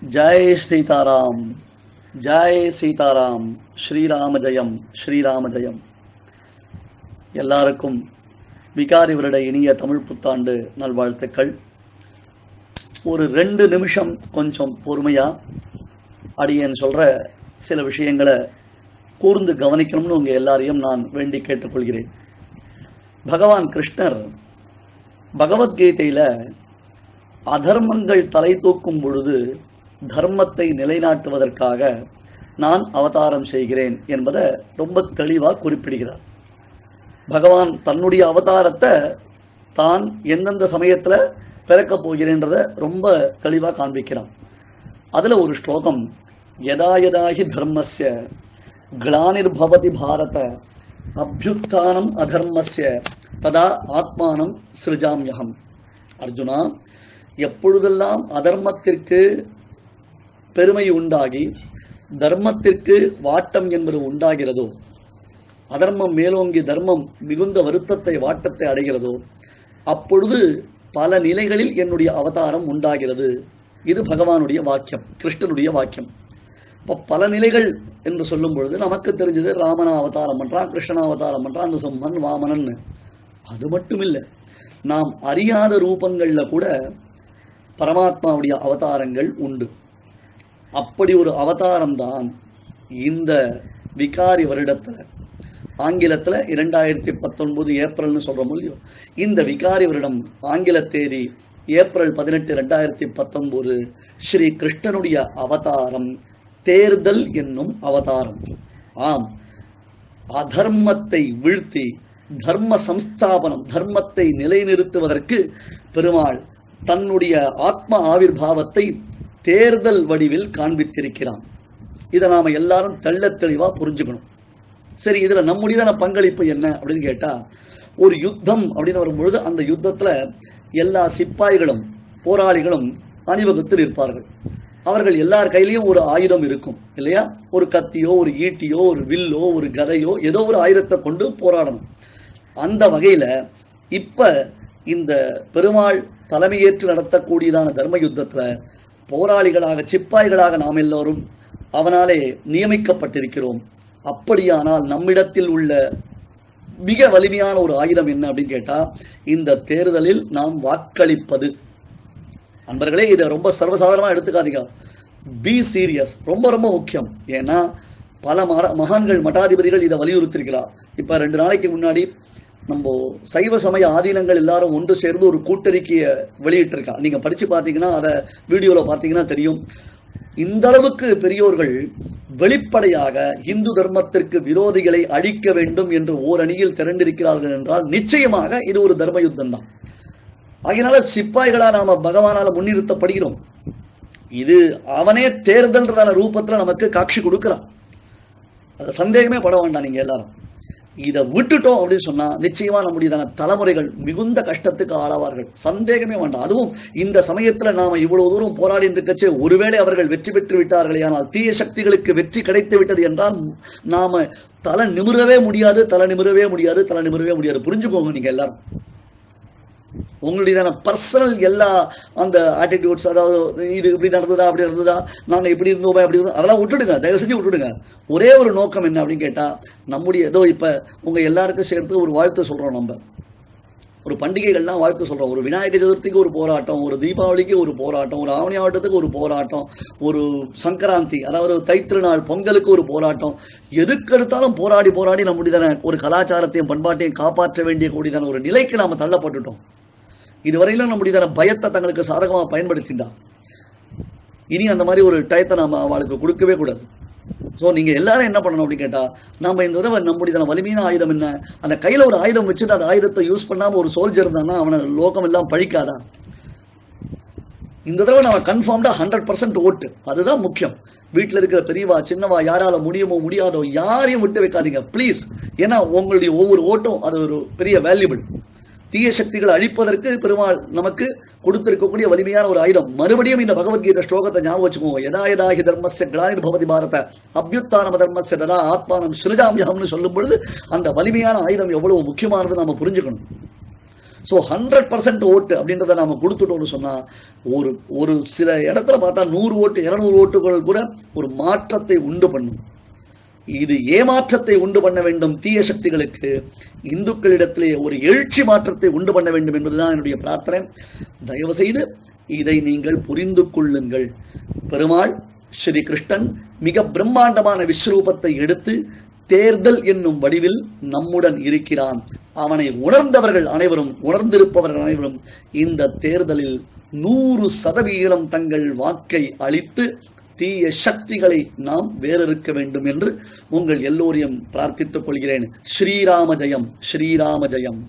जय सीताराम जय सीताराम श्रीराम जयम श्रीराम जयम எல்லாருக்கும் விகாரி வருட இனிய தமிழ் புத்தாண்டு நல்வாழ்த்துக்கள். ஒரு 2 நிமிஷம் கொஞ்சம் பொறுமையா அடியேன் சொல்ற சில விஷயங்களை கூர்ந்து கவனிக்கணும்னு உங்க எல்லாரையும் நான் வேண்டி கேட்டுக்கொள்கிறேன். பகவான் கிருஷ்ணர் பகவத்கீதையில அதர்மங்கள் தலை தூக்கும் பொழுது தர்மத்தை நிலைநாட்டுவதற்காக நான் அவதாரம் செய்கிறேன் என்பதை ரொம்ப தெளிவாக குறிப்பிடுகிறார். பகவான் தன்னுடைய அவதாரத்தை தான் எந்தெந்த சமயத்தில் பிறக்கப் போகிறேன்றத ரொம்ப தெளிவாக காண்பிக்கிறான். அதில் ஒரு ஸ்லோகம், யதா யதாஹி தர்மஸ்ய கிளானிர்பவதி பாரத அபியுத்தானம் அதர்மஸ்ய ததா ஆத்மானம் சிருஜாம்யகம். அர்ஜுனா, எப்பொழுதெல்லாம் அதர்மத்திற்கு பெருமை உண்டாகி தர்மத்திற்கு வாட்டம் என்பது உண்டாகிறதோ, அதர்மம் மேலோங்கி தர்மம் மிகுந்த வருத்தத்தை வாட்டத்தை அடைகிறதோ, அப்பொழுது பல நிலைகளில் என்னுடைய அவதாரம் உண்டாகிறது. இது பகவானுடைய வாக்கியம், கிருஷ்ணனுடைய வாக்கியம். இப்போ பல நிலைகள் என்று சொல்லும் பொழுது நமக்கு தெரிஞ்சது ராமனா அவதாரம் பண்றான், கிருஷ்ணனா அவதாரம் பண்றான், நிசம்மன் வாமனன். அது மட்டும் இல்லை, நாம் அறியாத ரூபங்கள்ல கூட பரமாத்மாவுடைய அவதாரங்கள் உண்டு. அப்படி ஒரு அவதாரம் தான் இந்த விகாரி வருடத்துல, ஆங்கிலத்துல 2019 ஏப்ரல்னு சொல்றோம் இல்லையோ, இந்த விகாரி வருடம் ஆங்கில தேதி ஏப்ரல் 18, 2019 ஸ்ரீ கிருஷ்ணனுடைய அவதாரம் தேர்தல் என்னும் அவதாரம். ஆம், அதர்மத்தை வீழ்த்தி தர்ம சம்ஸ்தாபனம், தர்மத்தை நிலைநிறுத்துவதற்கு பெருமாள் தன்னுடைய ஆத்ம ஆவிர்பாவத்தை தேர்தல் வடிவில் காண்பித்திருக்கிறான். இதை நாம எல்லாரும் தெள்ள தெளிவா புரிஞ்சுக்கணும். சரி, இதுல நம்முடையதான பங்களிப்பு என்ன அப்படின்னு கேட்டா, ஒரு யுத்தம் அப்படின்னு வரும்பொழுது அந்த யுத்தத்துல எல்லா சிப்பாய்களும் போராளிகளும் அணிவகுத்தில் இருப்பார்கள். அவர்கள் எல்லார் கையிலையும் ஒரு ஆயுதம் இருக்கும் இல்லையா? ஒரு கத்தியோ, ஒரு ஈட்டியோ, ஒரு வில்லோ, ஒரு கதையோ, ஏதோ ஒரு ஆயுதத்தை கொண்டு போராடணும். அந்த வகையில இப்ப இந்த பெருமாள் தலைமையேற்று நடத்தக்கூடியதான தர்ம யுத்தத்துல போராளிகளாக, சிப்பாய்களாக நாம் எல்லோரும் அவனாலே நியமிக்கப்பட்டிருக்கிறோம். அப்படியானால் நம்மிடத்தில் உள்ள மிக வலிமையான ஒரு ஆயுதம் என்ன அப்படின்னு கேட்டா, இந்த தேர்தலில் நாம் வாக்களிப்பது. நண்பர்களே, இதை ரொம்ப சர்வசாதாரணமா எடுத்துக்காதீங்க. பி சீரியஸ், ரொம்ப ரொம்ப முக்கியம். ஏன்னா பல மகான்கள், மட்டாதிபதிகள் இதை வலியுறுத்திருக்கிறார். இப்ப 2 நாளைக்கு முன்னாடி நம்ம சைவ சமய ஆதீனங்கள் எல்லாரும் ஒன்று சேர்ந்து ஒரு கூட்டறிக்கையை வெளியிட்டிருக்கா. நீங்க படிச்சு பார்த்தீங்கன்னா, அதை வீடியோல பார்த்தீங்கன்னா தெரியும். இந்த அளவுக்கு பெரியோர்கள் வெளிப்படையாக இந்து தர்மத்திற்கு விரோதிகளை அழிக்க வேண்டும் என்று ஓரணியில் திரண்டிருக்கிறார்கள் என்றால் நிச்சயமாக இது ஒரு தர்ம யுத்தம் தான். அதனால சிப்பாய்களா நாம பகவானால முன்னிறுத்தப்படுகிறோம். இது அவனே தேர்தல்ன்றதான ரூபத்துல நமக்கு காட்சி கொடுக்கிறான். அது சந்தேகமே பட வேண்டாம். நீங்க எல்லாரும் இதை விட்டுட்டோம் அப்படின்னு சொன்னா நிச்சயமா நம்முடையதான தலைமுறைகள் மிகுந்த கஷ்டத்துக்கு ஆளாவார்கள். சந்தேகமே வேண்டாம். அதுவும் இந்த சமயத்துல நாம இவ்வளவு தூரம் போராடி இருக்கச்சே, ஒருவேளை அவர்கள் வெற்றி பெற்று விட்டார்களே, ஆனால் தீய சக்திகளுக்கு வெற்றி கிடைத்து விட்டது என்றால் நாம தலை நிமிரவே முடியாது, தலை நிமிரவே முடியாது, தலை நிமிரவே முடியாது. புரிஞ்சுக்கோங்க நீங்க எல்லாரும். உங்களுடையதான பர்சனல் எல்லா அந்த ஆட்டிடியூட்ஸ், அதாவது இது இப்படி நடந்ததா, அப்படி நடந்ததா, நாங்க இப்படி இருந்தோமா, அப்படி இருந்தோம், அதெல்லாம் விட்டுடுங்க, தயவு செஞ்சு விட்டுடுங்க. ஒரே ஒரு நோக்கம் என்ன அப்படின்னு கேட்டா, நம்முடைய ஏதோ இப்ப உங்க எல்லாருக்கும் சேர்த்து ஒரு வாழ்த்து சொல்றோம். நம்ம ஒரு பண்டிகைகள்லாம் வாழ்த்து சொல்றோம். ஒரு விநாயகர் சதுர்த்திக்கு ஒரு போராட்டம், ஒரு தீபாவளிக்கு ஒரு போராட்டம், ஒரு ஆவணி ஆட்டத்துக்கு ஒரு போராட்டம், ஒரு சங்கராந்தி அதாவது தைத்திருநாள் பொங்கலுக்கு ஒரு போராட்டம். எதுக்கெடுத்தாலும் போராடி போராடி நம்முடையதான ஒரு கலாச்சாரத்தையும் பண்பாட்டையும் காப்பாற்ற வேண்டிய கூடியதான ஒரு நிலைக்கு நாம தள்ளப்பட்டுட்டோம். இதுவரையிலும் நம்முடைய பயத்தை தங்களுக்கு சாதகமாக பயன்படுத்திண்டா. இனி அந்த மாதிரி ஒரு டயத்தை நாம அவளுக்கு கொடுக்கவே கூடாது. ஸோ நீங்க எல்லாரும் என்ன பண்ணணும் அப்படின்னு கேட்டா, நம்ம இந்த தடவை நம்முடைய வலிமையான ஆயுதம் என்ன, அந்த கையில ஒரு ஆயுதம் வச்சுட்டு அந்த ஆயுதத்தை யூஸ் பண்ணாம ஒரு சோல்ஜர் இருந்தான்னா அவனை லோகம் எல்லாம் பழிக்காதா? இந்த தடவை நம்ம கன்ஃபார்ம்டா 100% ஓட்டு, அதுதான் முக்கியம். வீட்டில் இருக்கிற பெரியவா சின்னவா யாரால முடியுமோ முடியாதோ யாரையும் விட்டு வைக்காதீங்க ப்ளீஸ். ஏன்னா உங்களுடைய ஒவ்வொரு ஓட்டும் அது ஒரு பெரிய வேல்யூபிள். தீய சக்திகளை அழிப்பதற்கு பெருமாள் நமக்கு கொடுத்திருக்கக்கூடிய வலிமையான ஒரு ஆயுதம். மறுபடியும் இந்த பகவத்கீதை ஸ்லோகத்தை ஞாபகம் வச்சுக்கோங்க. யதா யதாஹி தர்மஸ்ய கிளானிர்பவதி பாரத அபியுத்தானம் தர்மஸ்ய ததா ஆத்மானம் சிருஜாம்யஹம்னு சொல்லும் பொழுது அந்த வலிமையான ஆயுதம் எவ்வளவு முக்கியமானது நாம புரிஞ்சுக்கணும். ஸோ 100% ஓட்டு அப்படின்றத நாம கொடுத்துட்டோம்னு சொன்னா ஒரு ஒரு சில இடத்துல பார்த்தா 100 ஓட்டு 200 ஓட்டுகள் கூட ஒரு மாற்றத்தை உண்டு பண்ணும். இது ஏமாற்றத்தை உண்டு பண்ண வேண்டும் தீய சக்திகளுக்கு. இந்துக்களிடத்திலே ஒரு எழுச்சி மாற்றத்தை உண்டு பண்ண வேண்டும் என்பதுதான் என்னுடைய பிரார்த்தனை. தயவு செய்து இதை நீங்கள் புரிந்து கொள்ளுங்கள். பெருமாள் ஸ்ரீ கிருஷ்ணன் மிக பிரம்மாண்டமான விஸ்வரூபத்தை எடுத்து தேர்தல் என்னும் வடிவில் நம்முடன் இருக்கிறான். அவனை உணர்ந்தவர்கள் அனைவரும், உணர்ந்திருப்பவர்கள் அனைவரும் இந்த தேர்தலில் 100% தங்கள் வாக்கை அளித்து தீய சக்திகளை நாம் வேறறுக்க வேண்டும் என்று உங்கள் எல்லோரையும் பிரார்த்தித்துக் கொள்கிறேன். ஸ்ரீராம ஜெயம், ஸ்ரீராம ஜெயம்.